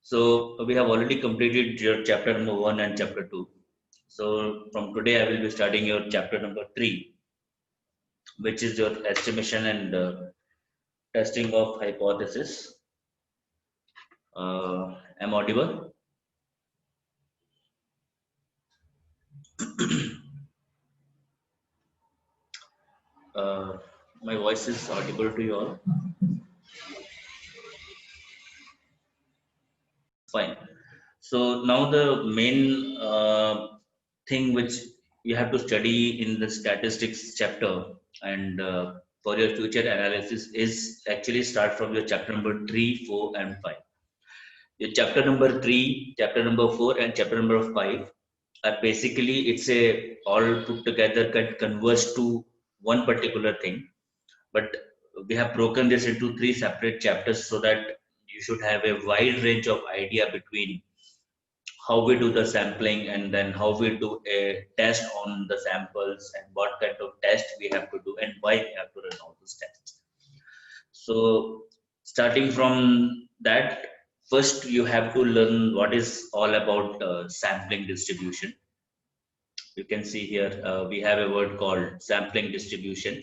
So we have already completed your chapter number 1 and chapter 2. So from today I will be starting your chapter number 3, which is your estimation and testing of hypothesis. Am I audible? uh, my voice is audible to you all? Fine. So now the main thing which you have to study in the statistics chapter and for your future analysis is actually start from your chapter number 3, 4, and 5. Your chapter number 3, chapter number 4, and chapter number 5 are basically it's a all put together converge to one particular thing, but we have broken this into 3 separate chapters so that you should have a wide range of idea between how we do the sampling and then how we do a test on the samples and what kind of test we have to do and why we have to run all those tests. So starting from that, first you have to learn what is all about sampling distribution. You can see here we have a word called sampling distribution.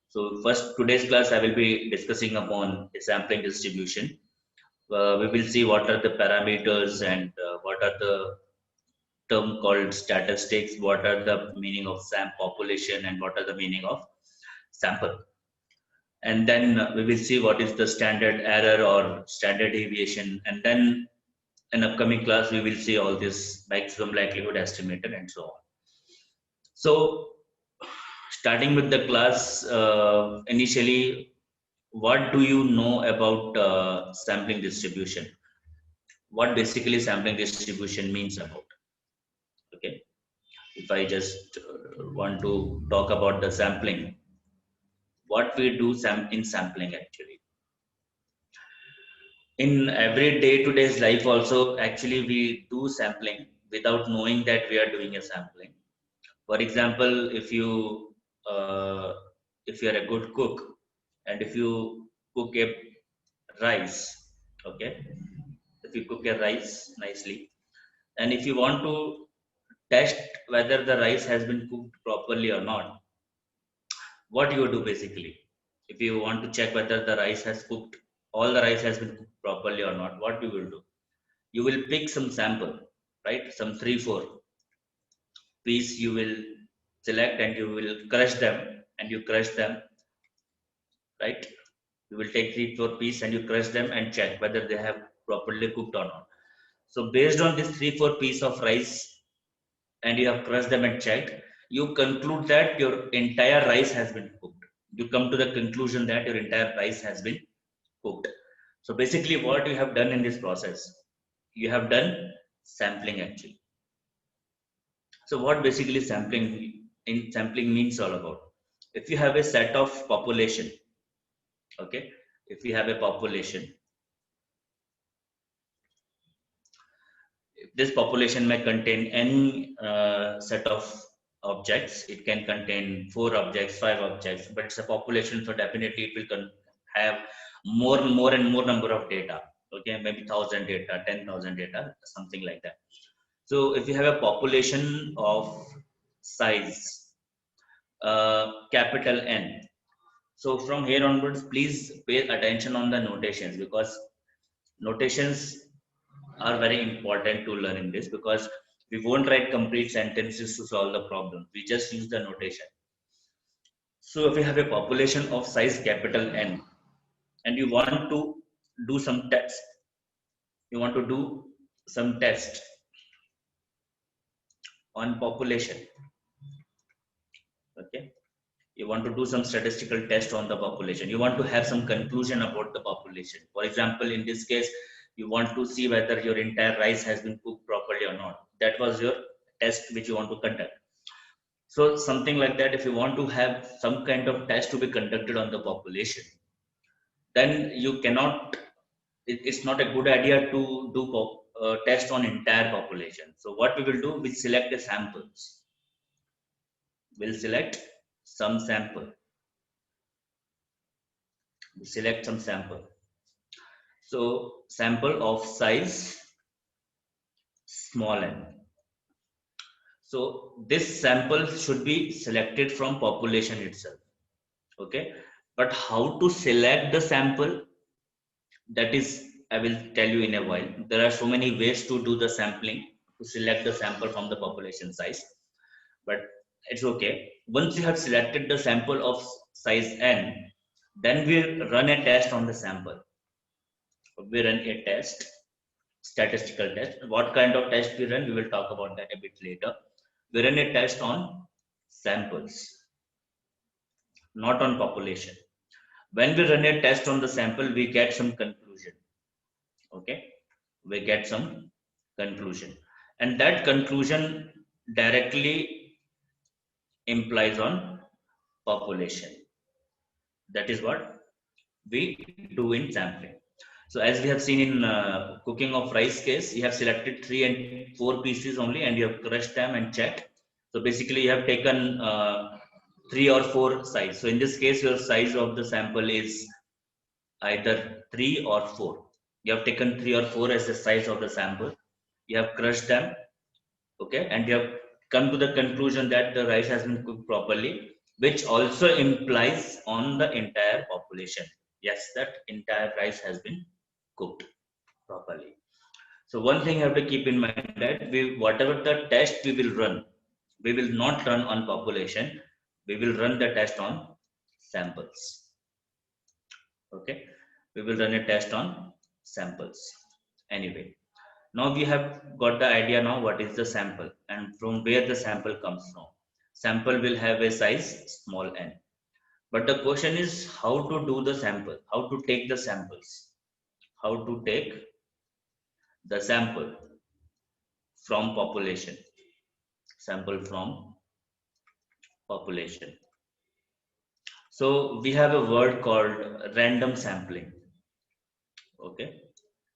So first today's class I will be discussing upon a sampling distribution. We will see what are the parameters and what are the term called statistics, what are the meaning of population and what are the meaning of sample. And then we will see what is the standard error or standard deviation. And then in upcoming class, we will see all this maximum likelihood estimator and so on. So starting with the class, initially, what do you know about sampling distribution? What basically sampling distribution means about? Okay. If I just want to talk about the sampling, what we do in sampling actually. In every day-to-day life also, actually we do sampling without knowing that we are doing a sampling. For example, uh, if you are a good cook and if you cook a rice, okay, if you cook a rice nicely, and if you want to test whether the rice has been cooked properly or not, what you do basically, if you want to check whether the rice has cooked, all the rice has been cooked properly or not, what you will do, you will pick some sample, right, some 3 4 piece you will select and you will crush them, and you crush them, right, you will take 3 4 piece and you crush them and check whether they have properly cooked or not. So based on this 3 4 piece of rice and you have crushed them and checked, you conclude that your entire rice has been cooked. You come to the conclusion that your entire rice has been cooked. So basically, what you have done in this process, you have done sampling actually. So what basically sampling means all about? If you have a set of population, okay, if you have a population, this population may contain any set of objects. It can contain 4 objects, 5 objects, but it's a population, so definitely it will have more and more number of data. Okay, maybe 1,000 data, 10,000 data, something like that. So if you have a population of size capital N, so from here onwards, please pay attention on the notations, because notations are very important to learn in this, because we won't write complete sentences to solve the problem. We just use the notation. So if we have a population of size capital N and you want to do some test, you want to do some test on population, okay? You want to do some statistical test on the population. You want to have some conclusion about the population. For example, in this case, you want to see whether your entire rice has been cooked properly or not. That was your test which you want to conduct. So something like that, if you want to have some kind of test to be conducted on the population, then you cannot, it's not a good idea to do test on entire population. So what we will do, we'll select the samples. We'll select some sample. Select some sample. So sample of size small n. So this sample should be selected from population itself. Okay, but how to select the sample, that is I will tell you in a while. There are so many ways to do the sampling, to select the sample from the population size, but it's okay. Once you have selected the sample of size n, then we run a test on the sample. We run a test, statistical test. What kind of test we run, we will talk about that a bit later. We run a test on samples, not on population. When we run a test on the sample, we get some conclusion. Okay, we get some conclusion, and that conclusion directly implies on population. That is what we do in sampling. So as we have seen in cooking of rice case, you have selected 3 and 4 pieces only, and you have crushed them and checked. So basically you have taken 3 or 4 size. So in this case, your size of the sample is either 3 or 4. You have taken 3 or 4 as the size of the sample. You have crushed them, okay, and you have come to the conclusion that the rice has been cooked properly, which also implies on the entire population. Yes, that entire rice has been cooked properly. So one thing you have to keep in mind, that whatever the test we will run, we will not run on population. We will run the test on samples. Okay, we will run a test on samples. Anyway, now we have got the idea now what is the sample and from where the sample comes from. Sample will have a size small n. But the question is how to do the sample, how to take the samples, how to take the sample from population, sample from population. So we have a word called random sampling. Okay,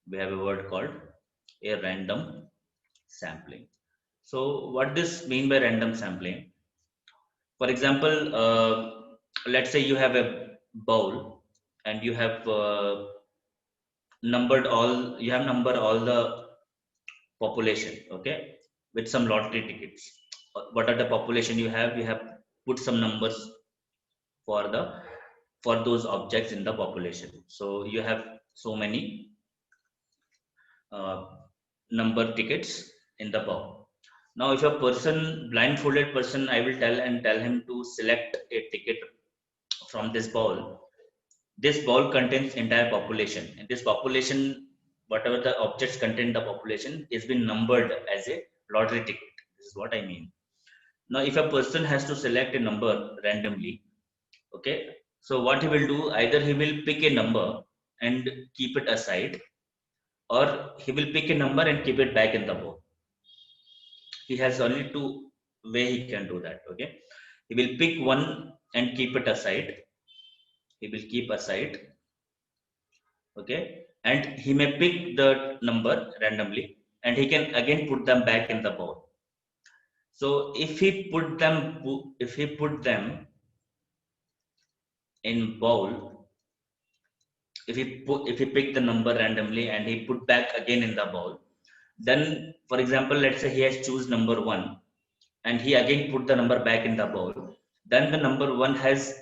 we have a word called a random sampling. So what this mean by random sampling? For example, let's say you have a bowl and you have numbered all the population, okay, with some lottery tickets. What are the population you have? You have put some numbers for the for those objects in the population. So you have so many uh, number tickets in the bowl. Now if a person, blindfolded person, I will tell him to select a ticket from this bowl. This bowl contains entire population, and this population, whatever the objects contain the population, is been numbered as a lottery ticket. This is what I mean. Now if a person has to select a number randomly, okay, so what he will do, either he will pick a number and keep it aside, or he will pick a number and keep it back in the bowl. He has only two way he can do that. Okay, he will pick one and keep it aside. He will keep aside, okay, and he may pick the number randomly and he can again put them back in the bowl. So if he put them in bowl, if he pick the number randomly and he put back again in the bowl, then for example, let's say he has choose number 1 and he again put the number back in the bowl, then the number 1 has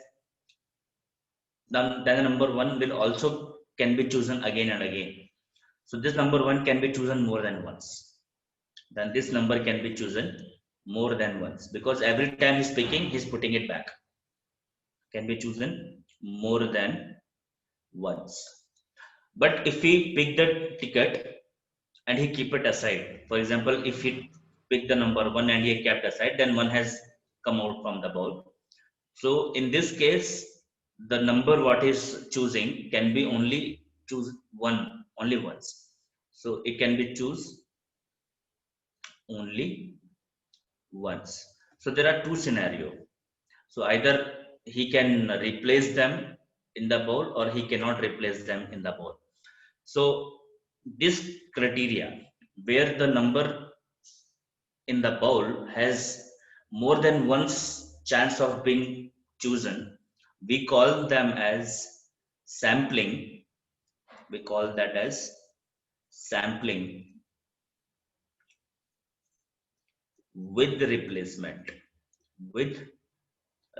then the number 1 will also can be chosen again and again. So this number 1 can be chosen more than once. Then this number can be chosen more than once, because every time he's picking, he's putting it back. Can be chosen more than once. But if he pick the ticket and he keep it aside, for example, if he pick the number 1 and he kept aside, then 1 has come out from the bowl. So in this case, the number what is choosing can be only choose one only once. So it can be choose only once. So there are two scenarios. So either he can replace them in the bowl or he cannot replace them in the bowl. So this criteria, where the number in the bowl has more than once chance of being chosen, we call them as sampling we call that as sampling with replacement. With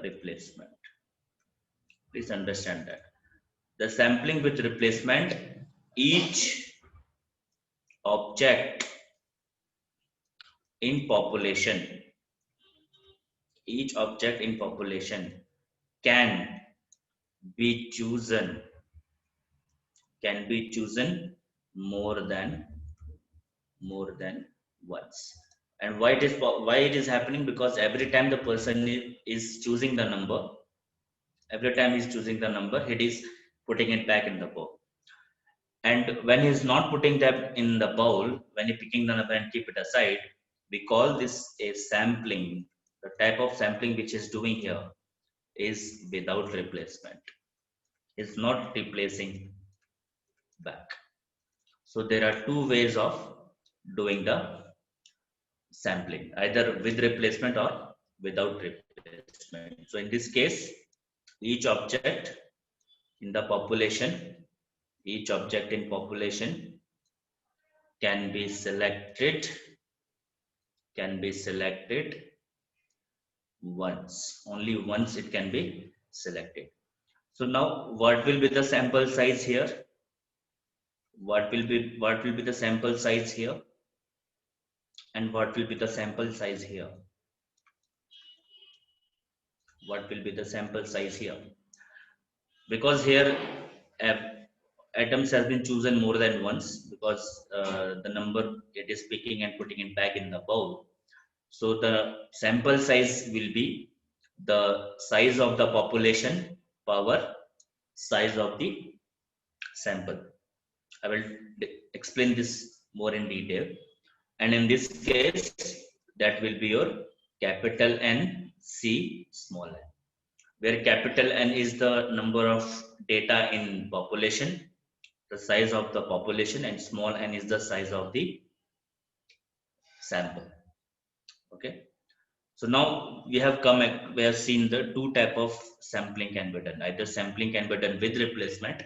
replacement. Please understand that. The sampling with replacement, each object in population, each object in population can be chosen, more than once. And why it is happening? Because every time the person is choosing the number, every time he's choosing the number, he is putting it back in the bowl. And when he's not putting that in the bowl, when he picking the number and keep it aside, we call this a sampling. The type of sampling which is doing here is without replacement. It's not replacing back. So there are two ways of doing the sampling, either with replacement or without replacement. So in this case, each object in the population, each object in population can be selected once, only once it can be selected. So now what will be the sample size here? What will be the sample size here? And what will be the sample size here? What will be the sample size here? Because here atoms has been chosen more than once, because the number it is picking and putting it back in the bowl. So the sample size will be the size of the population power size of the sample. I will explain this more in detail. And in this case, that will be your capital N, C, small n, where capital N is the number of data in population, the size of the population, and small n is the size of the sample. Okay. So now we have seen the two type of sampling can be done. Either sampling can be done with replacement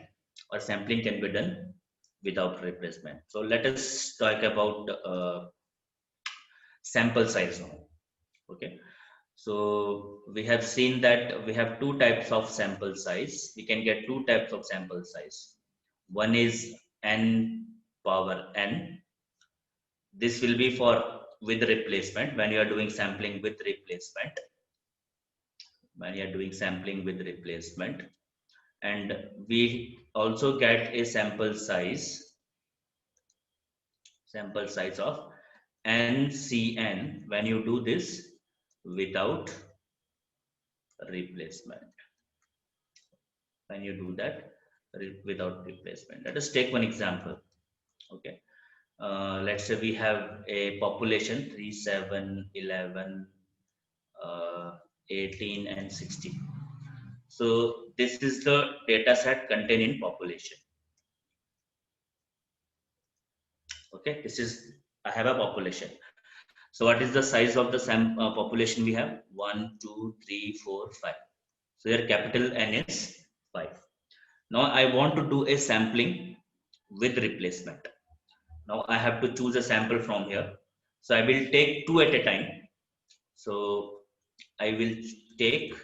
or sampling can be done without replacement. So let us talk about sample size now. Okay. So we have seen that we have two types of sample size. We can get two types of sample size. One is n power n. This will be for with replacement, when you are doing sampling with replacement. When you are doing sampling with replacement. And we also get a sample size of NCN when you do this without replacement. When you do that without replacement. Let us take one example. Okay. Let's say we have a population 3, 7, 11, 18 and 16. So this is the data set contained in population. Okay, this is, I have a population. So what is the size of the population we have? 1, 2, 3, 4, 5. So here capital N is 5. Now I want to do a sampling with replacement. Now I have to choose a sample from here. So I will take two at a time. So I will take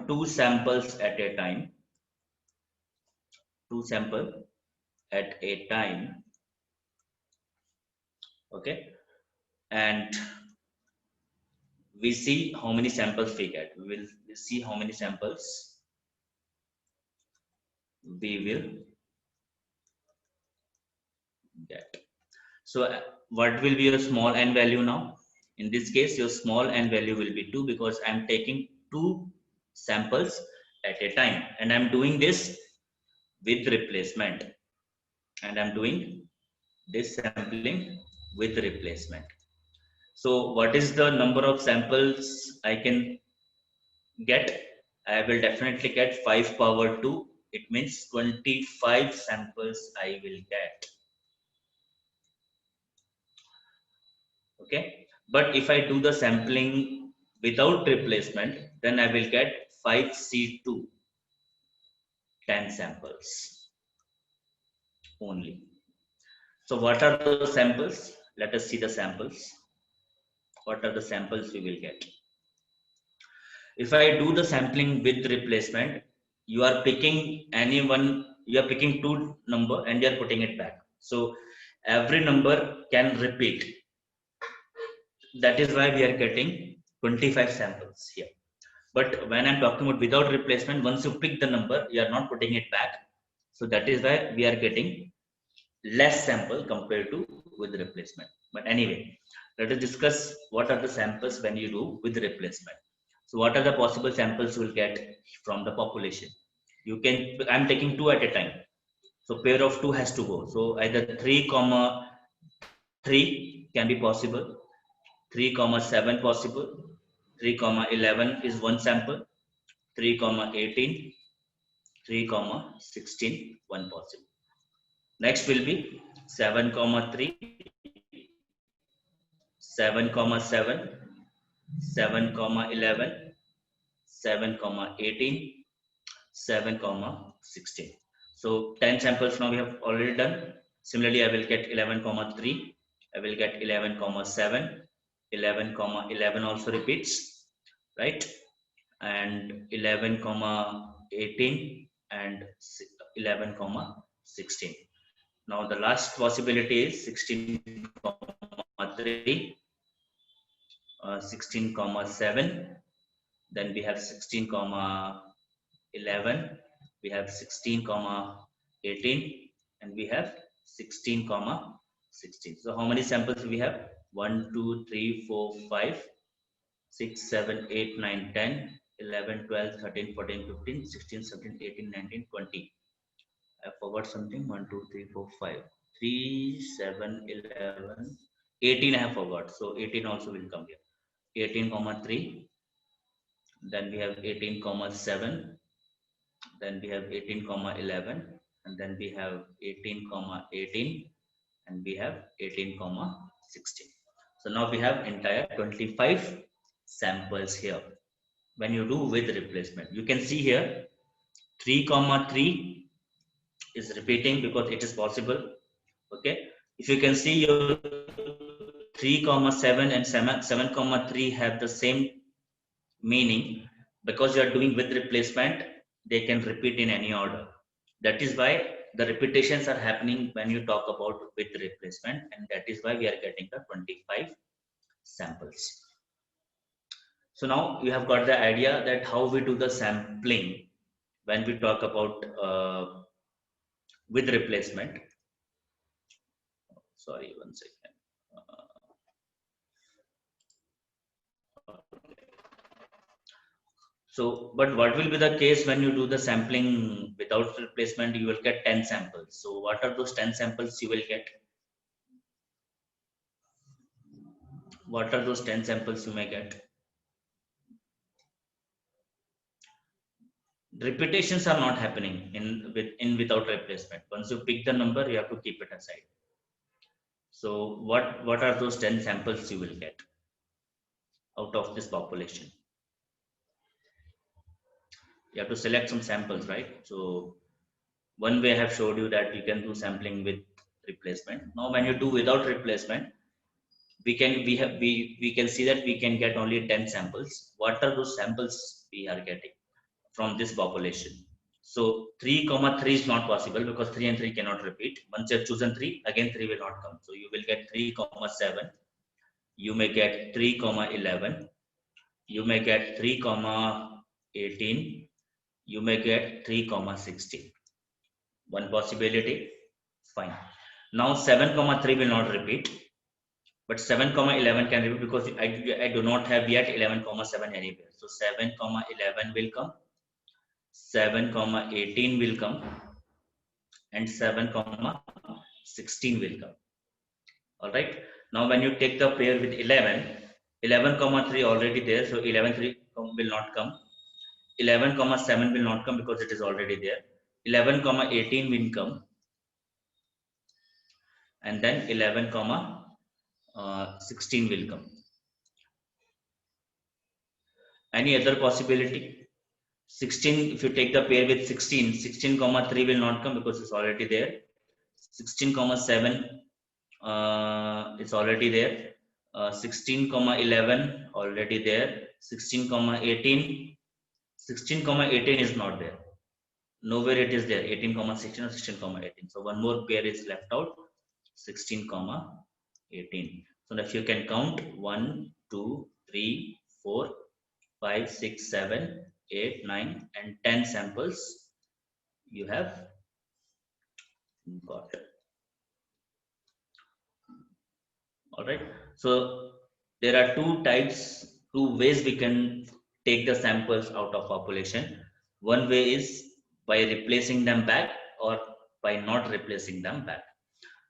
two samples at a time. Two samples at a time. Okay. And we see how many samples we get. We will see how many samples we will get. So what will be your small n value now? In this case, your small n value will be 2, because I am taking two samples at a time, and I'm doing this with replacement, and I'm doing this sampling with replacement. So what is the number of samples I can get? I will definitely get 5 power 2. It means 25 samples I will get. Okay. But if I do the sampling without replacement, then I will get 5C2. 10 samples only. So what are those samples? Let us see the samples. What are the samples we will get? If I do the sampling with replacement, you are picking any one, you are picking two number and you are putting it back. So every number can repeat. That is why we are getting 25 samples here. But when I'm talking about without replacement, once you pick the number, you are not putting it back. So that is why we are getting less sample compared to with replacement. But anyway, let us discuss what are the samples when you do with replacement. So what are the possible samples you will get from the population? You can, I'm taking two at a time. So pair of two has to go. So either 3 comma 3 can be possible, 3 comma 7 possible, 3 comma 11 is one sample, 3 comma 18, 3 comma 16 one possible. Next will be 7 comma 3, 7 comma 7, 7 comma 11, 7 comma 18, 7 comma 16. So 10 samples now we have already done. Similarly, I will get 11 comma 3, I will get 11 comma 7, 11 comma 11 also repeats, right? And 11 comma 18 and 11 comma 16. Now the last possibility is 16 comma 3, 16 comma 7, then we have 16 comma 11, we have 16 comma 18, and we have 16 comma 16. So how many samples we have? 1 2 3 4 5 6 7 8 9 10 11 12 13 14 15 16 17 18 19 20. I forgot something. 1 2 3 4 5 3 7 11 18 I have forgot, so 18 also will come here. 18 comma 3, then we have 18 comma 7, then we have 18 comma 11, and then we have 18 comma 18, and we have 18 comma 16. So now we have entire 25 samples here. When you do with replacement, you can see here 3 comma 3 is repeating because it is possible. Okay, if you can see your 3 comma 7 and 7 comma 3 have the same meaning, because you are doing with replacement, they can repeat in any order. That is why the repetitions are happening when you talk about with replacement, and that is why we are getting the 25 samples. So now you have got the idea that how we do the sampling when we talk about with replacement. Sorry, one second. So, but what will be the case when you do the sampling without replacement? You will get 10 samples. So, what are those 10 samples you will get? What are those 10 samples you may get? Repetitions are not happening in without replacement. Once you pick the number, you have to keep it aside. So, what are those 10 samples you will get out of this population? You have to select some samples, right? So, one way I have showed you that you can do sampling with replacement. Now, when you do without replacement, we can see that we can get only 10 samples. What are those samples we are getting from this population? So 3 comma 3 is not possible because 3 and 3 cannot repeat. Once you have chosen 3, again 3 will not come. So you will get 3 comma 7. You may get 3 comma 11. You may get 3 comma 18. You may get 3 comma 16. One possibility. Fine. Now 7 comma 3 will not repeat, but 7 comma 11 can repeat because I do not have yet 11 comma 7 anywhere. So 7 comma 11 will come, 7 comma 18 will come, and 7 comma 16 will come. All right. Now when you take the pair with 11, 11 comma 3 already there, so 11 3 will not come. 11 comma 7 will not come because it is already there. 11 comma 18 will come, and then 11 comma 16 will come. Any other possibility? 16, if you take the pair with 16, 16 comma 3 will not come because it's already there. 16 comma 7 it's already there. 16 comma 11 already there. 16 comma 18, 16 comma 18 is not there. Nowhere it is there. 18 comma 16 or 16 comma 18. So one more pair is left out. 16 comma 18. So if you can count 1, 2, 3, 4, 5, 6, 7, 8, 9, and 10 samples you have got. All right. So there are two types, two ways we can take the samples out of population. One way is by replacing them back or by not replacing them back.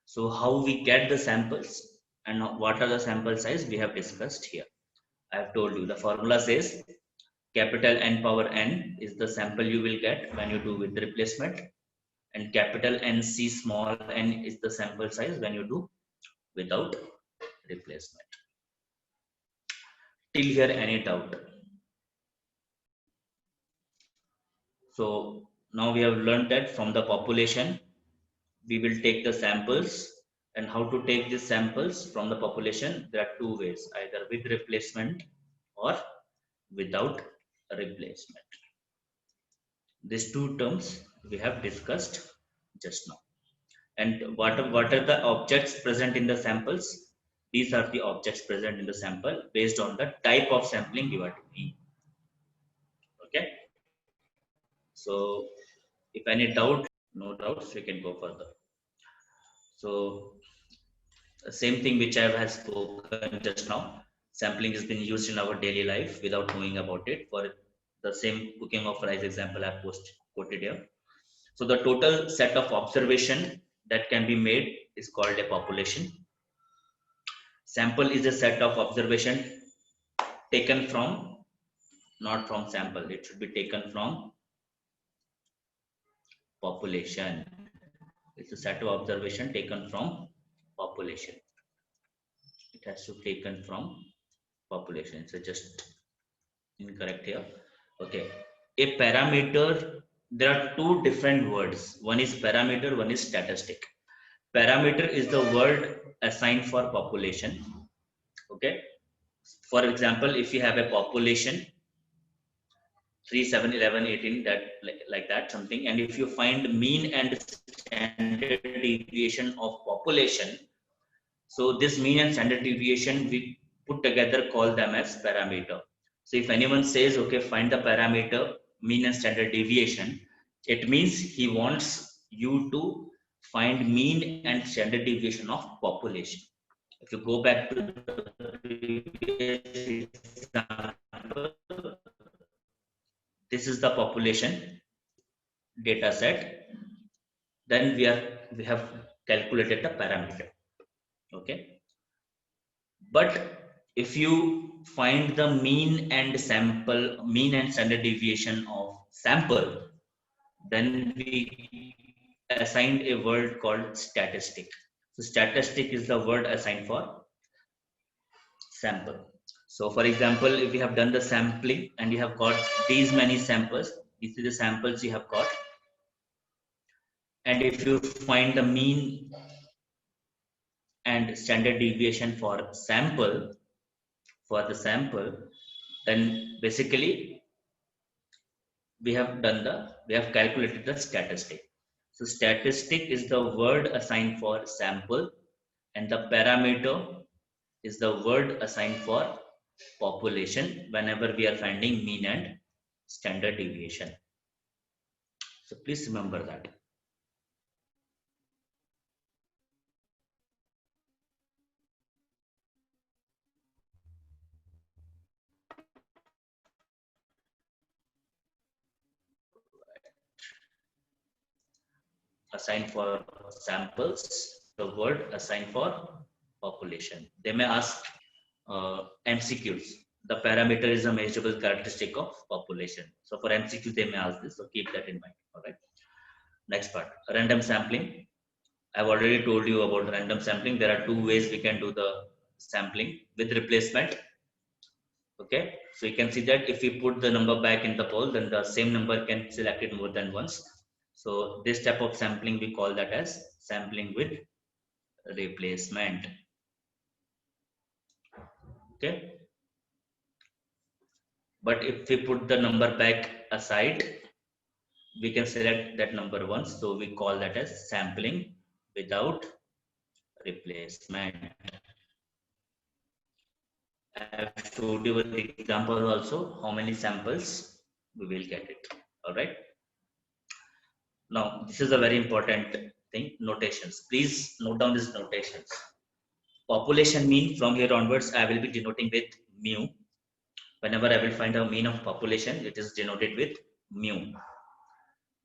So how we get the samples and what are the sample size we have discussed here. I have told you the formula says capital N power N is the sample you will get when you do with replacement, and capital NC small n is the sample size when you do without replacement. Till here any doubt? So now we have learned that from the population we will take the samples, and how to take these samples from the population. There are two ways, either with replacement or without replacement. These two terms we have discussed just now. And what are the objects present in the samples? These are the objects present in the sample based on the type of sampling you are doing. Okay. So if any doubt, no doubts, we can go further. So the same thing which I have spoken just now, sampling has been used in our daily life without knowing about it. For the same cooking of rice example I have quoted here. So the total set of observation that can be made is called a population. Sample is a set of observation taken from, not from sample, it should be taken from population. It's a set of observation taken from population. It has to be taken from population. So just incorrect here. Okay. A parameter, there are two different words. One is parameter, one is statistic. Parameter is the word assigned for population. Okay. For example, if you have a population 3, 7, 11, 18, that like that something, and if you find mean and standard deviation of population, so this mean and standard deviation we put together call them as parameter. So if anyone says, okay, find the parameter mean and standard deviation, it means he wants you to find mean and standard deviation of population. If you go back to the previous example, this is the population data set. Then we have calculated the parameter. Okay. But if you find the mean and standard deviation of sample, then we assigned a word called statistic. So statistic is the word assigned for sample. So for example, if you have done the sampling and you have got these many samples, these are the samples you have got, and if you find the mean and standard deviation for the sample, then basically we have calculated the statistic. So statistic is the word assigned for sample, and the parameter is the word assigned for population whenever we are finding mean and standard deviation. So please remember that. Assigned for samples, the word assigned for population. They may ask MCQs. The parameter is a measurable characteristic of population. So for MCQs, they may ask this. So keep that in mind. All right. Next part, random sampling. I've already told you about random sampling. There are two ways we can do the sampling with replacement. Okay, so you can see that if we put the number back in the pole, then the same number can select it more than once. So this type of sampling we call that as sampling with replacement. Okay, but if we put the number back aside, we can select that number once. So we call that as sampling without replacement. I have showed you with the example also how many samples we will get it. All right. Now this is a very important thing. Notations. Please note down these notations. Population mean, from here onwards I will be denoting with mu. Whenever I will find a mean of population, it is denoted with mu.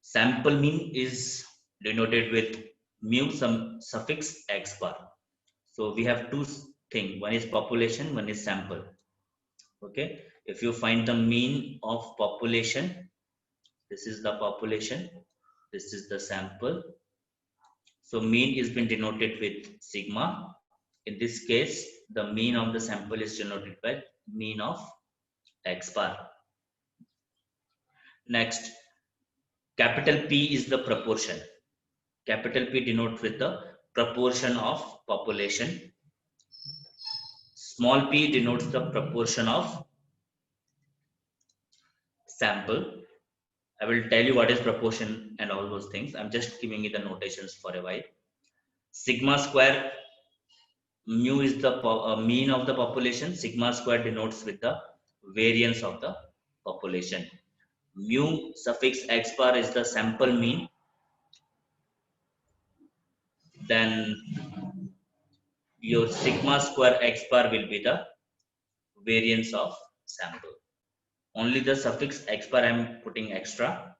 Sample mean is denoted with mu some suffix x bar. So we have two things. One is population, one is sample. Okay. If you find the mean of population, this is the population, this is the sample. So mean is been denoted with sigma. In this case, the mean of the sample is denoted by mean of x bar. Next, capital P is the proportion. Capital P denotes with the proportion of population. Small p denotes the proportion of sample. I will tell you what is proportion and all those things. I'm just giving you the notations for a while. Sigma square, mu is the mean of the population. Sigma square denotes with the variance of the population. Mu suffix x bar is the sample mean. Then your sigma square x bar will be the variance of sample. Only the suffix x bar I am putting extra.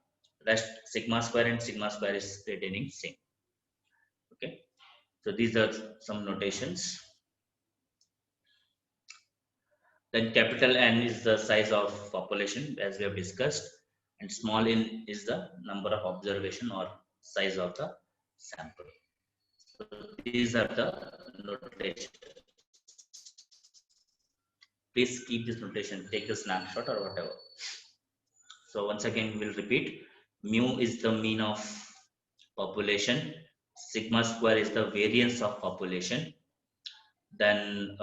Rest sigma square and sigma square is retaining same. Okay. So these are some notations. Then capital N is the size of population as we have discussed, and small n is the number of observation or size of the sample. So these are the notations. Please keep this notation, take a snapshot or whatever. So once again we'll repeat. Mu is the mean of population. Sigma square is the variance of population. Then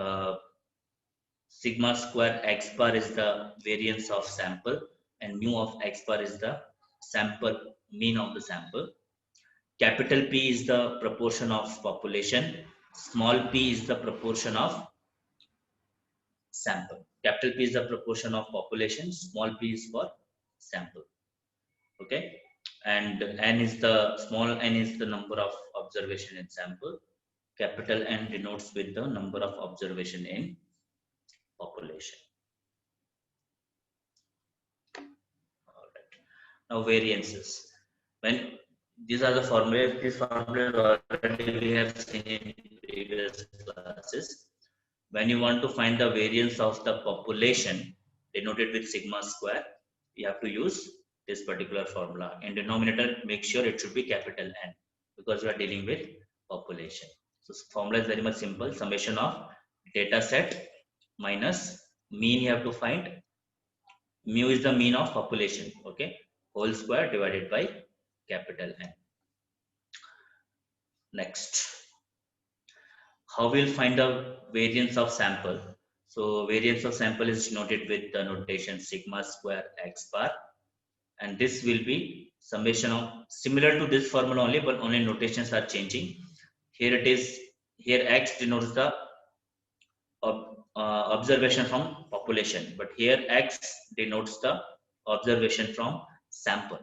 sigma square x bar is the variance of sample, and mu of x bar is the sample mean of the sample. Capital P is the proportion of population. Small p is the proportion of sample. Capital P is the proportion of population. Small p is for sample. Okay, and n is the small n is the number of observation in sample. Capital N denotes with the number of observation in population. All right. Now variances. When these are the formulas, these formulas already we have seen in previous classes. When you want to find the variance of the population denoted with sigma square, you have to use this particular formula. In denominator, make sure it should be capital N because we are dealing with population. So formula is very much simple. Summation of data set minus mean you have to find. Mu is the mean of population. Okay, whole square divided by capital N. Next, how we'll find the variance of sample? So variance of sample is denoted with the notation sigma square x bar, and this will be summation of similar to this formula only, but only notations are changing. Here it is. Here x denotes the observation from population, but here x denotes the observation from sample.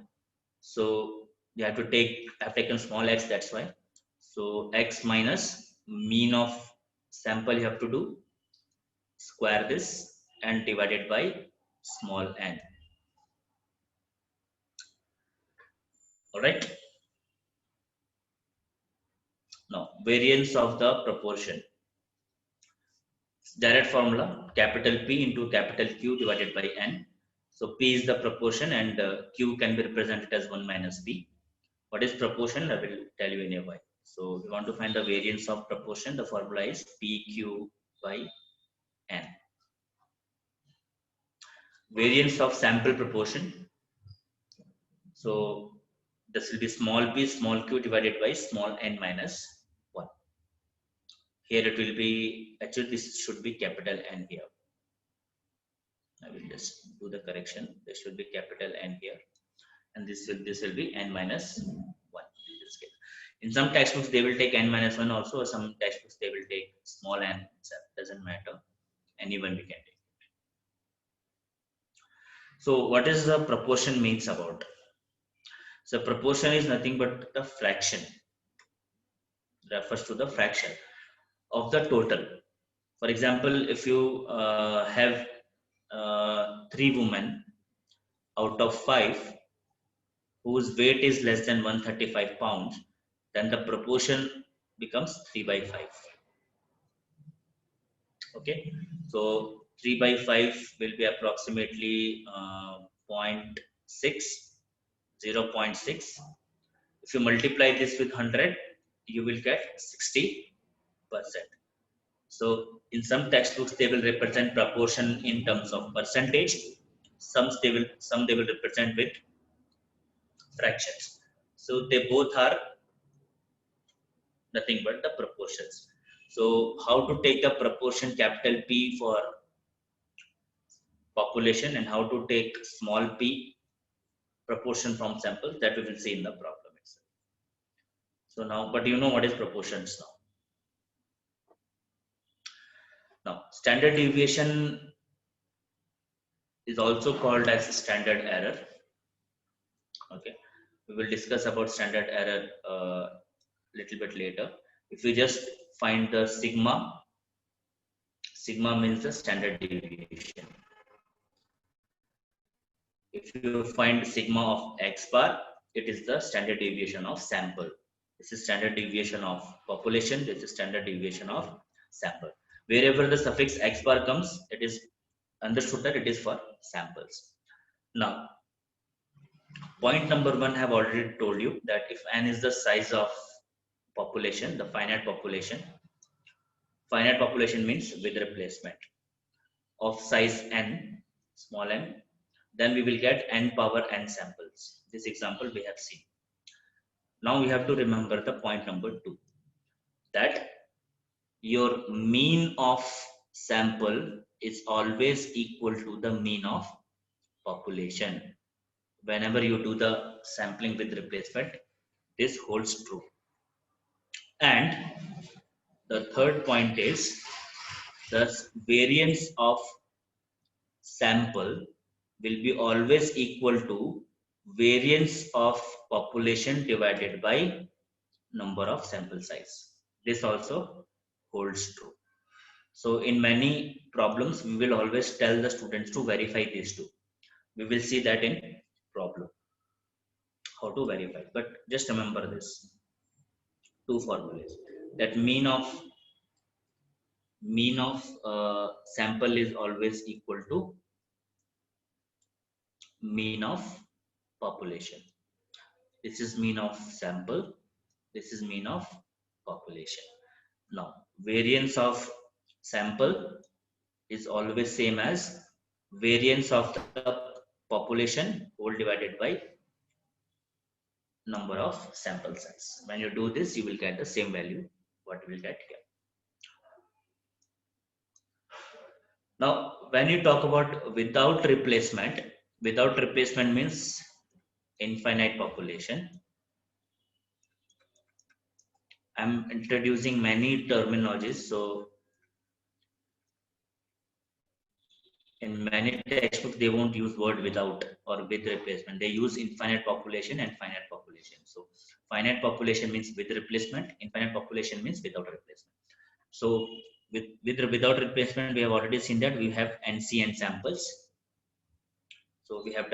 So you have to take, I've taken small x, that's why. So x minus mean of sample you have to do, square this and divided by small n. All right. Now variance of the proportion. Direct formula, capital P into capital Q divided by n. So P is the proportion and Q can be represented as 1 minus P. What is proportion? I will tell you in a while. So we want to find the variance of proportion. The formula is PQ by N. variance of sample proportion. So this will be small p small q divided by small n minus 1. Here it will be, actually this should be capital N here. I will just do the correction. There should be capital N here, and this will be n minus 1 in this case. In some textbooks they will take n minus 1 also, or some textbooks they will take small n itself. Doesn't matter. Anyone we can take. So what is the proportion means about? So proportion is nothing but the fraction. Refers to the fraction of the total. For example, if you have 3 women out of 5 whose weight is less than 135 pounds, then the proportion becomes 3 by 5. Okay, so 3 by 5 will be approximately 0.6, 0.6. If you multiply this with 100, you will get 60%. So in some textbooks they will represent proportion in terms of percentage. Some they will represent with fractions. So they both are nothing but the proportions. So how to take the proportion capital P for population and how to take small p proportion from samples, that we will see in the problem itself. So now, but you know what is proportions now. Now, standard deviation is also called as standard error. Okay, we will discuss about standard error little bit later. If we just find the sigma, sigma means the standard deviation. If you find sigma of x bar, it is the standard deviation of sample. This is standard deviation of population. This is standard deviation of sample. Wherever the suffix x bar comes, it is understood that it is for samples. Now, point number 1, I have already told you that if n is the size of population, the finite population means with replacement of size n, small n, then we will get n power n samples. This example we have seen. Now we have to remember the point number 2, that your mean of sample is always equal to the mean of population. Whenever you do the sampling with replacement, this holds true. And the third point is the variance of sample will be always equal to variance of population divided by number of sample size. This also holds true. So in many problems, we will always tell the students to verify these two. We will see that in problem, how to verify. But just remember this, two formulas. That mean of sample is always equal to mean of population. This is mean of sample. This is mean of population. Now, variance of sample is always same as variance of the population whole divided by number of sample size. When you do this, you will get the same value what you will get here. Now, when you talk about without replacement means infinite population. I'm introducing many terminologies. So in many textbooks, they won't use word without or with replacement. They use infinite population and finite population. So finite population means with replacement. Infinite population means without replacement. So without replacement, we have already seen that we have NCN samples. So we have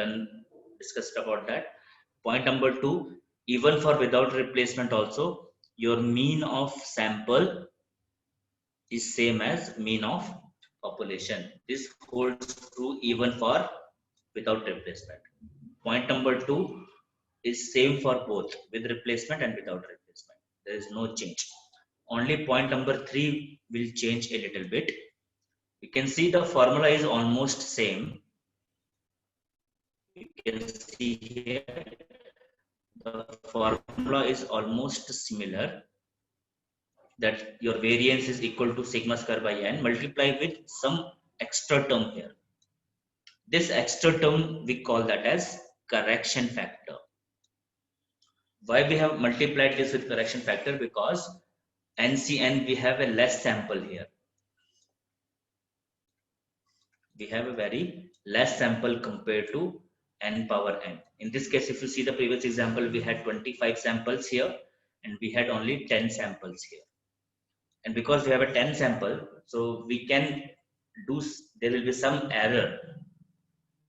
discussed about that. Point number 2, even for without replacement also, your mean of sample is same as mean of population. This holds true even for without replacement. Point number 2 is same for both with replacement and without replacement. There is no change. Only point number 3 will change a little bit. You can see the formula is almost same, you can see here the formula is almost similar, that your variance is equal to sigma square by n multiply with some extra term here. This extra term we call that as correction factor. Why we have multiplied this with correction factor? Because NCN we have a less sample here. We have a very less sample compared to n power n. In this case, if you see the previous example, we had 25 samples here and we had only 10 samples here. And because we have a 10 sample, so we can do, there will be some error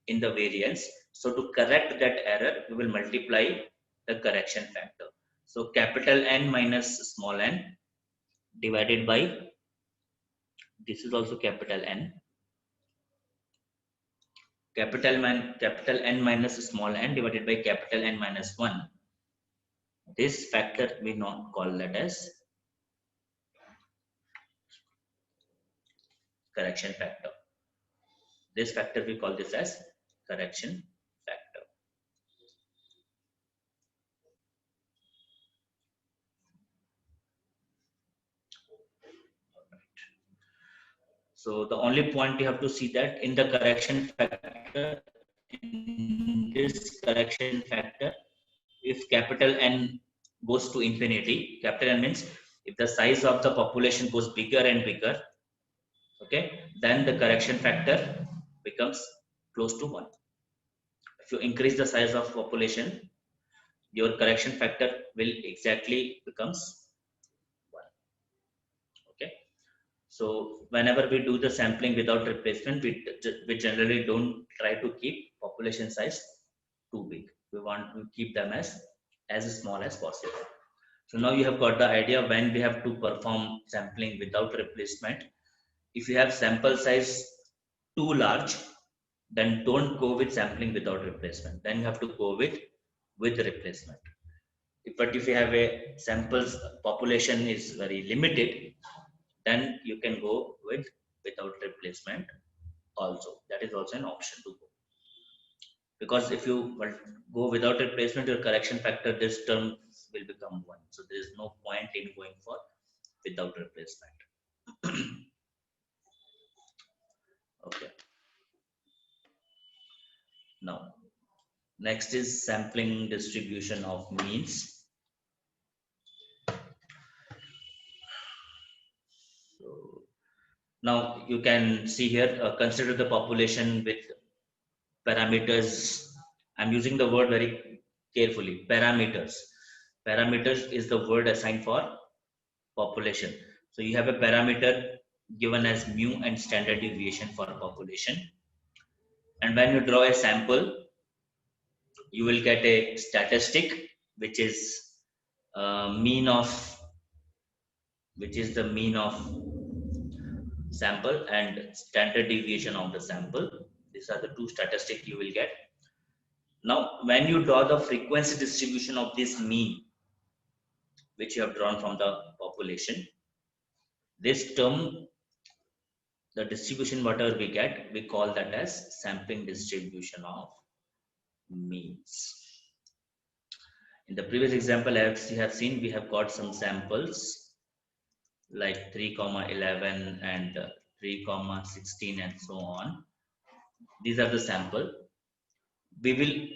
in the variance. So to correct that error, we will multiply the correction factor. So capital N minus small n divided by, this is also capital N, capital N minus small n divided by capital N minus 1. This factor we not call that as correction factor. This factor we call this as correction factor. So the only point you have to see that in the correction factor, in this correction factor, if capital N goes to infinity, capital N means if the size of the population goes bigger and bigger, okay, then the correction factor becomes close to 1. If you increase the size of population, your correction factor will exactly becomes 1. Okay. So whenever we do the sampling without replacement, we generally don't try to keep population size too big. We want to keep them as small as possible. So now you have got the idea when we have to perform sampling without replacement. If you have sample size too large, then don't go with sampling without replacement. Then you have to go with replacement. But if you have a samples population is very limited, then you can go with without replacement also. That is also an option to go. Because if you go without replacement, your correction factor, this term will become 1. So there is no point in going for without replacement. Okay. Now, next is sampling distribution of means. So now you can see here, consider the population with parameters. I'm using the word very carefully. Parameters. Parameters is the word assigned for population. So you have a parameter given as mu and standard deviation for population. And when you draw a sample, you will get a statistic, which is mean of, which is the mean of sample and standard deviation of the sample. These are the two statistics you will get. Now, when you draw the frequency distribution of this mean, which you have drawn from the population, this term, the distribution whatever we get, we call that as sampling distribution of means. In the previous example, as you have seen, we have got some samples like 3,11 and 3,16 and so on. These are the sample. We will,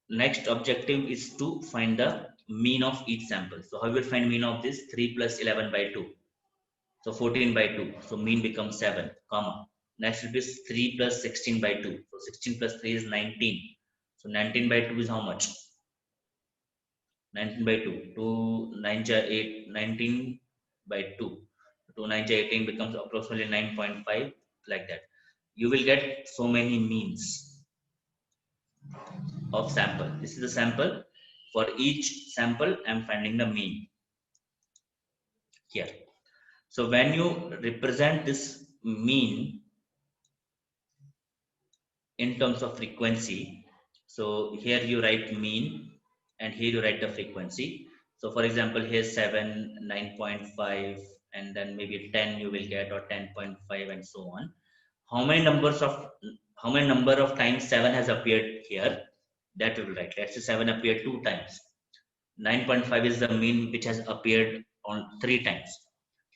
next objective is to find the mean of each sample. So how we will find mean of this? 3 plus 11 by 2. So 14 by 2. So mean becomes 7, comma. Next will be 3 plus 16 by 2. So 16 plus 3 is 19. So 19 by 2 is how much? 19 by 2. 2 9 8, 19 by 2. 2 9 18 becomes approximately 9.5, like that. You will get so many means of sample. This is the sample. For each sample, I am finding the mean here. So when you represent this mean in terms of frequency, so here you write mean and here you write the frequency. So for example, here 7, 9.5, and then maybe 10 you will get, or 10.5 and so on. How how many number of times 7 has appeared here, that we will write. Let's say 7 appeared 2 times. 9.5 is the mean which has appeared on 3 times.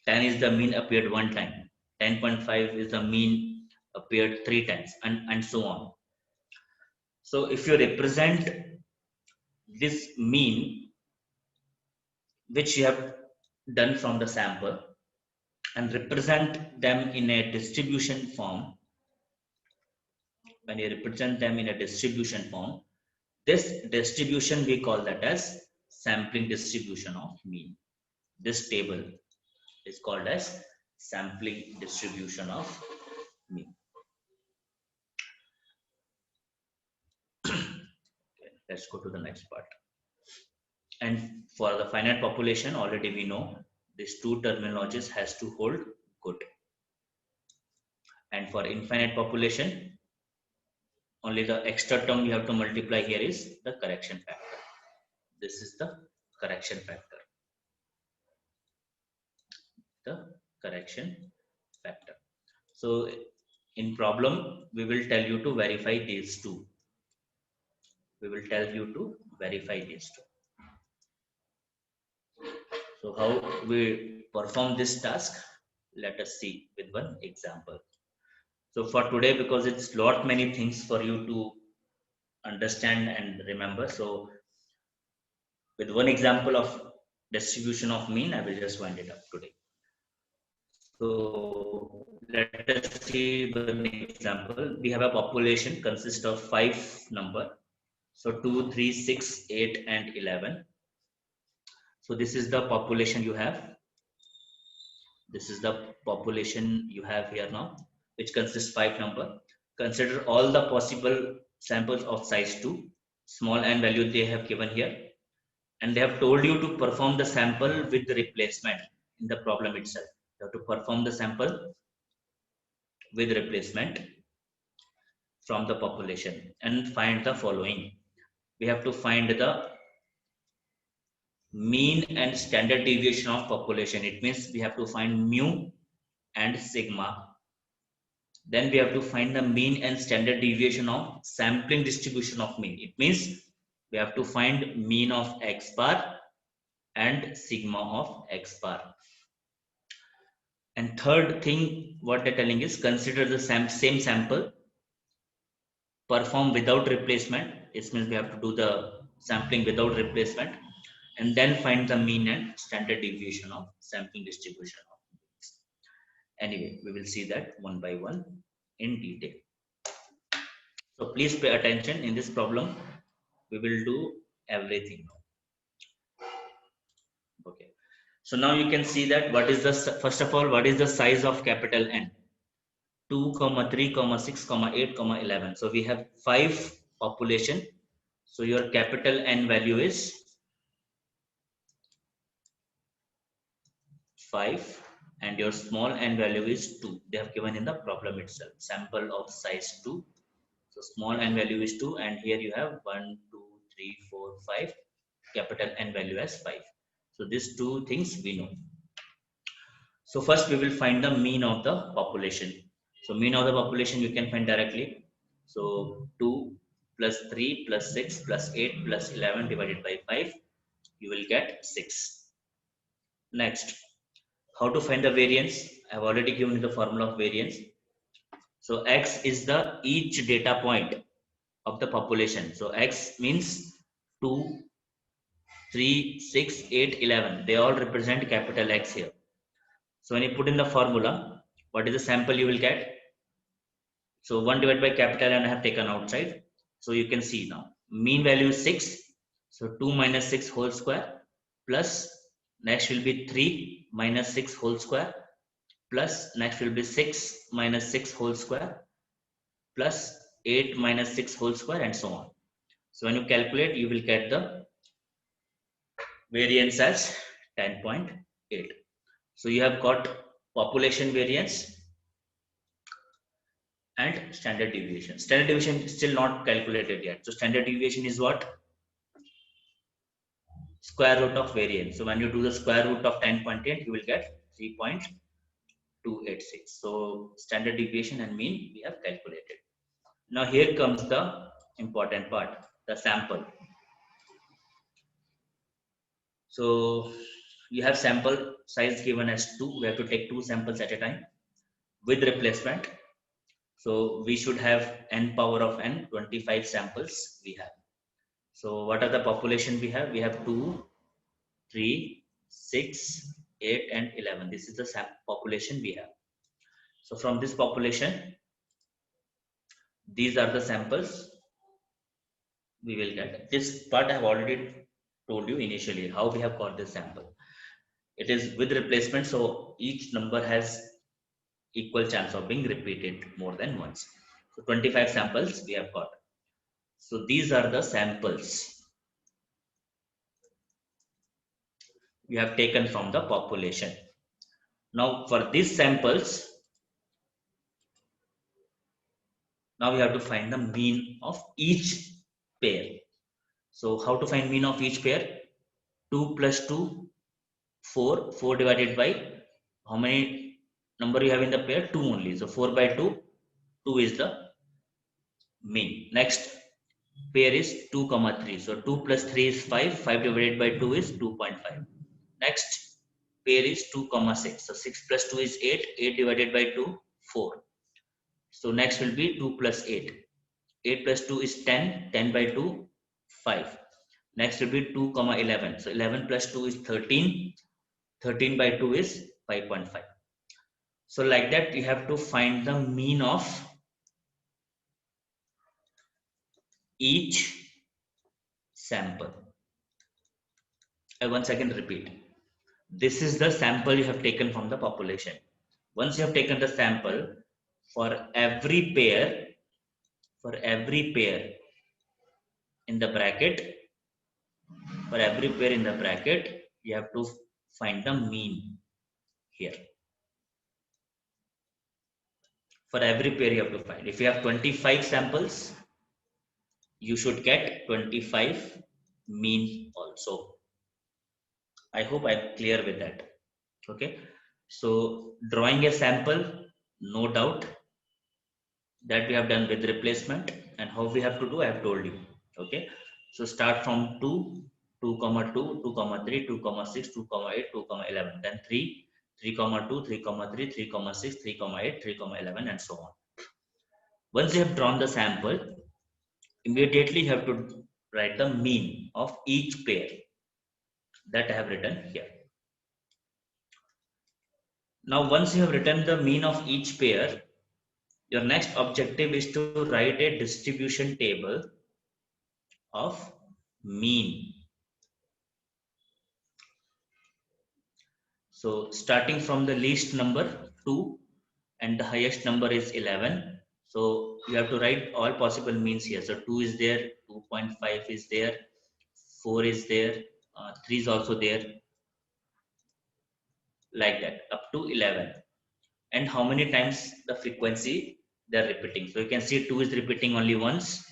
10 is the mean appeared 1 time. 10.5 is the mean appeared 3 times, and so on. So if you represent this mean which you have done from the sample and represent them in a distribution form, when you represent them in a distribution form, this distribution we call that as sampling distribution of mean. This table is called as sampling distribution of mean. Okay, let's go to the next part. And for the finite population, already we know these two terminologies has to hold good. And for infinite population, only the extra term you have to multiply here is the correction factor. This is the correction factor. The correction factor. So in problem, we will tell you to verify these two. We will tell you to verify these two. So how we perform this task, let us see with one example. So for today, because it's lot many things for you to understand and remember, so with one example of distribution of mean, I will just wind it up today. So let us see one example. We have a population consists of 5 number. So 2, 3, 6, 8 and 11. So this is the population you have. This is the population you have here now, which consists 5 number. Consider all the possible samples of size 2. Small n value they have given here. And they have told you to perform the sample with the replacement in the problem itself. You have to perform the sample with replacement from the population and find the following. We have to find the mean and standard deviation of population. It means we have to find mu and sigma. Then we have to find the mean and standard deviation of sampling distribution of mean. It means we have to find mean of x bar and sigma of x bar. And third thing what they're telling is consider the same sample, perform without replacement. It means we have to do the sampling without replacement, and then find the mean and standard deviation of sampling distribution of means. Anyway, we will see that one by one in detail. So please pay attention in this problem. We will do everything now. Okay. So now you can see that what is the, first of all, what is the size of capital N? 2, 3, 6, 8, 11. So we have 5 population. So your capital N value is 5 and your small n value is 2. They have given in the problem itself. Sample of size 2. So small n value is 2 and here you have 1, 2, 3, 4, 5. Capital N value as 5. So these two things we know. So first we will find the mean of the population. So mean of the population you can find directly. So 2 plus 3 plus 6 plus 8 plus 11 divided by 5, you will get 6. Next, how to find the variance? I have already given you the formula of variance. So x is the each data point of the population. So x means 2, 3, 6, 8, 11. They all represent capital X here. So when you put in the formula, what is the sample you will get? So 1 divided by capital N I have taken outside. So you can see now mean value is 6. So 2 minus 6 whole square plus next will be 3 minus 6 whole square plus next will be 6 minus 6 whole square plus 8 minus 6 whole square and so on. So when you calculate, you will get the variance as 10.8. So you have got population variance and standard deviation. Standard deviation is still not calculated yet. So standard deviation is what? Square root of variance. So when you do the square root of 10.8, you will get 3.286. So standard deviation and mean we have calculated. Now here comes the important part, the sample. So you have sample size given as 2. We have to take 2 samples at a time with replacement. So we should have n power of n, 25 samples we have. So what are the population we have? We have 2, 3, 6, 8 and 11. This is the population we have. So from this population, these are the samples we will get. This part I have already told you initially how we have got this sample. It is with replacement, so each number has equal chance of being repeated more than once. So 25 samples we have got. So these are the samples we have taken from the population. Now for these samples, now we have to find the mean of each pair. So how to find mean of each pair? 2 plus 2, 4. 4 divided by how many number you have in the pair? 2 only. So 4 by 2, 2 is the mean. Next pair is 2 comma 3. So 2 plus 3 is 5. 5 divided by 2 is 2.5. Next pair is 2 comma 6. So 6 plus 2 is 8. 8 divided by 2, 4. So next will be 2 plus 8. 8 plus 2 is 10. 10 by 2, 5. Next will be 2 comma 11. So 11 plus 2 is 13. 13 by 2 is 5.5. So like that you have to find the mean of each sample. I once again repeat. This is the sample you have taken from the population. Once you have taken the sample, for every pair in the bracket, you have to find the mean here. For every pair you have to find. If you have 25 samples, you should get 25 mean also. I hope I'm clear with that. Okay. So drawing a sample, no doubt that we have done with replacement, and how we have to do I have told you. Okay. So start from 2, 2 comma 2, 2 comma 3, 2 comma 6, 2 comma 8, 2 comma 11. Then 3, 3 comma 2, 3 comma 3, 3 comma 6, 3 comma 8, 3 comma 11 and so on. Once you have drawn the sample, immediately you have to write the mean of each pair that I have written here. Now once you have written the mean of each pair, your next objective is to write a distribution table of mean. So starting from the least number 2 and the highest number is 11. So you have to write all possible means here. So 2 is there, 2.5 is there, 4 is there, 3 is also there, like that up to 11. And how many times the frequency they are repeating. So you can see 2 is repeating only once,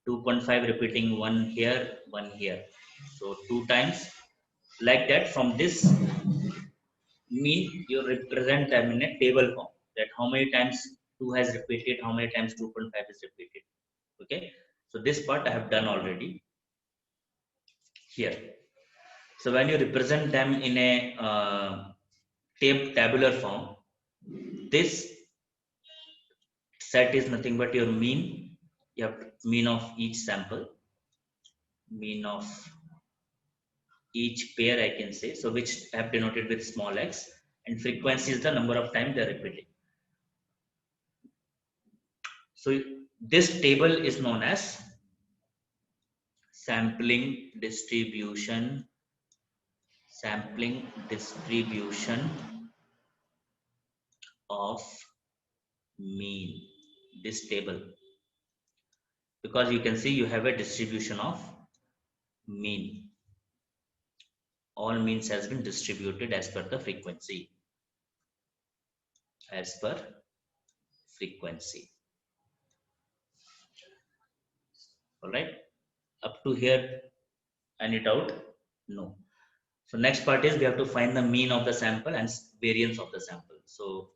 2.5 repeating one here, one here. So 2 times, like that. From this mean you represent them in a table form, that how many times 2 has repeated, how many times 2.5 is repeated. Okay, so this part I have done already here. So when you represent them in a tabular form, this set is nothing but your mean. You have mean of each sample, mean of each pair, I can say, so which I have denoted with small x, and frequency is the number of times they are repeating. So this table is known as sampling distribution of mean, this table, because you can see you have a distribution of mean. All means has been distributed as per the frequency, all right. Up to here, any doubt? No. So next part is we have to find the mean of the sample and variance of the sample. So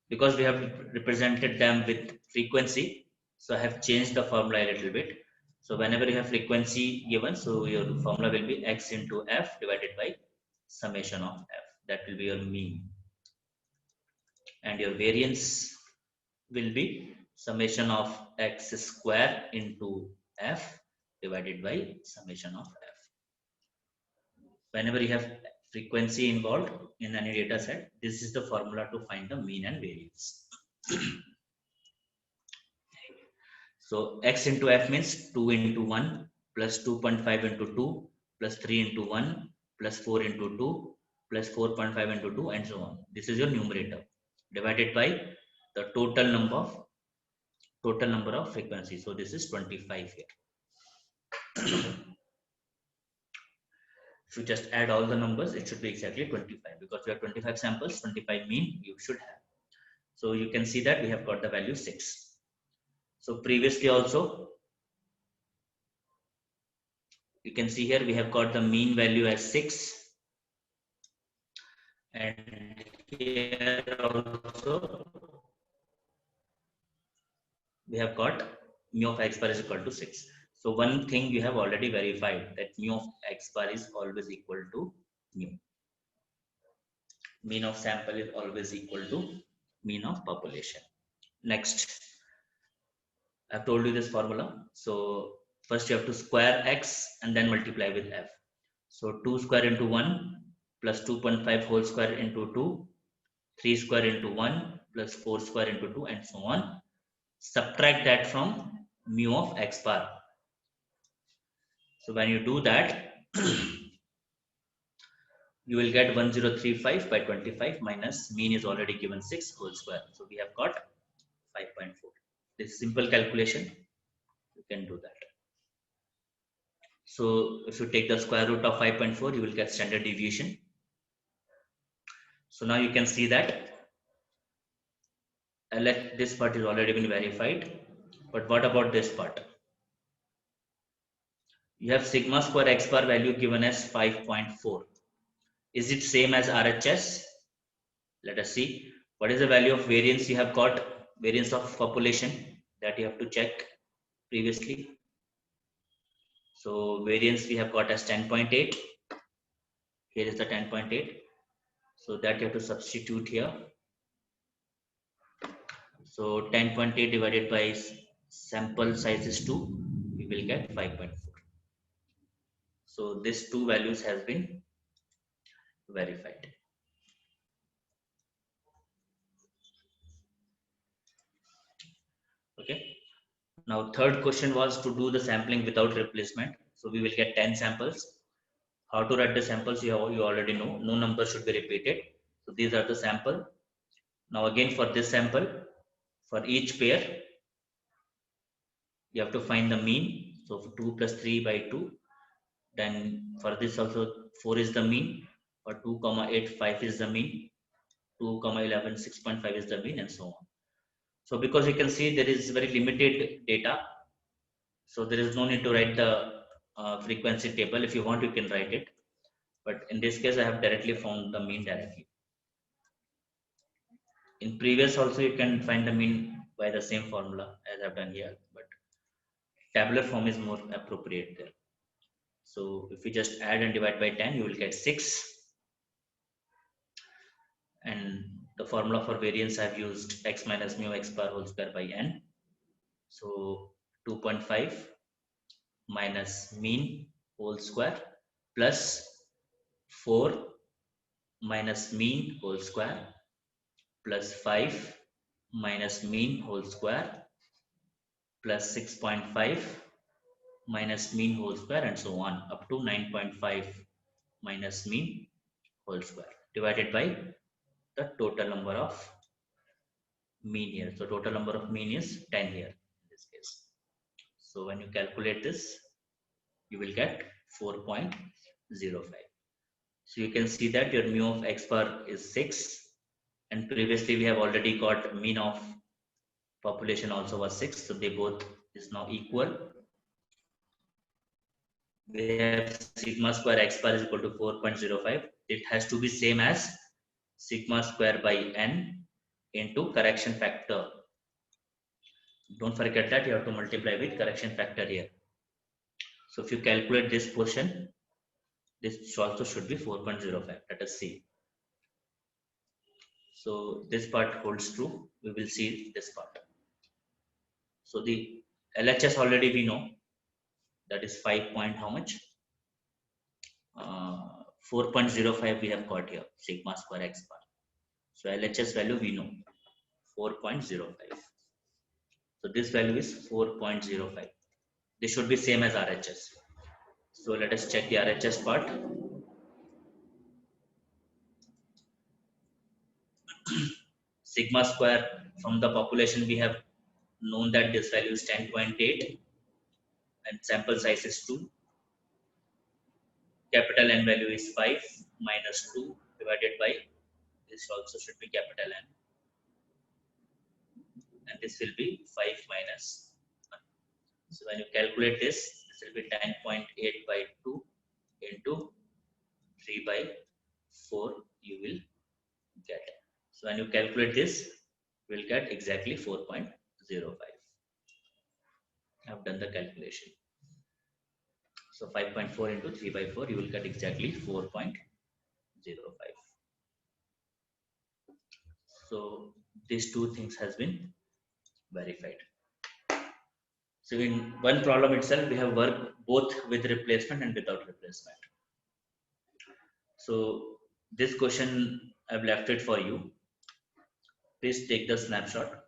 because we have represented them with frequency, So I have changed the formula a little bit. So whenever you have frequency given, so your formula will be x into f divided by summation of f. That will be your mean. And your variance will be summation of x square into f divided by summation of f. Whenever you have frequency involved in any data set, this is the formula to find the mean and variance. So x into f means 2 into 1 plus 2.5 into 2 plus 3 into 1 plus 4 into 2 plus 4.5 into 2 and so on. This is your numerator divided by the total number of frequencies. So this is 25 here. If you just add all the numbers, it should be exactly 25 because we have 25 samples, 25 mean you should have. So you can see that we have got the value 6. So previously also, you can see here we have got the mean value as 6. And here also we have got mu of x bar is equal to 6. So one thing you have already verified, that mu of x bar is always equal to mu. Mean of sample is always equal to mean of population. Next, I've told you this formula. So first you have to square x and then multiply with f. So 2 square into 1 plus 2.5 whole square into 2, 3 square into 1 plus 4 square into 2 and so on. Subtract that from mu of x bar. So when you do that, you will get 1035 by 25 minus mean is already given 6 whole square. So we have got 5.4. This simple calculation, you can do that. So if you take the square root of 5.4, you will get standard deviation. So now you can see that this part is already been verified. But what about this part? You have sigma square x bar value given as 5.4. Is it same as RHS? Let us see. What is the value of variance you have got? Variance of population that you have to check previously. So variance we have got as 10.8. Here is the 10.8. So that you have to substitute here. So 10.8 divided by sample size is 2. We will get 5.4. So these two values has been verified. Okay. Now third question was to do the sampling without replacement. So we will get 10 samples. How to write the samples you already know. No number should be repeated. So these are the sample. Now again for this sample, for each pair, you have to find the mean. So for 2 plus 3 by 2. Then for this also 4 is the mean. For 2, 8, 5 is the mean. 2, 11, 6.5 is the mean and so on. So because you can see there is very limited data. So there is no need to write the frequency table. If you want, you can write it. But in this case, I have directly found the mean directly. In previous also, you can find the mean by the same formula as I've done here. But tabular form is more appropriate there. So if you just add and divide by 10, you will get 6. And the formula for variance I've used x minus mu x bar whole square by n. So 2.5 minus mean whole square plus 4 minus mean whole square plus 5 minus mean whole square plus 6.5 minus mean whole square and so on up to 9.5 minus mean whole square divided by the total number of mean here. So total number of mean is 10 here in this case. So when you calculate this, you will get 4.05. So you can see that your mu of x bar is 6. And previously we have already got mean of population also was 6. So they both is now equal. We have sigma square x bar is equal to 4.05. It has to be same as sigma square by n into correction factor. Don't forget that you have to multiply with correction factor here. So if you calculate this portion, this also should be 4.05, let us see. So this part holds true, we will see this part. So the LHS already we know, that is 5 point how much? 4.05 we have got here, sigma square x bar. So LHS value we know, 4.05. So this value is 4.05. This should be same as RHS. So let us check the RHS part. Sigma square from the population we have known that this value is 10.8 and sample size is 2. Capital N value is 5 minus 2 divided by, this also should be capital N, and this will be 5 minus 1. So when you calculate this will be 10.8 by 2 into 3 by 4 you will get. So when you calculate this, you will get exactly 4.05. I have done the calculation. So 5.4 into 3 by 4, you will get exactly 4.05. So these two things has been verified. So in one problem itself, we have worked both with replacement and without replacement. So this question, I've left it for you. Please take the snapshot.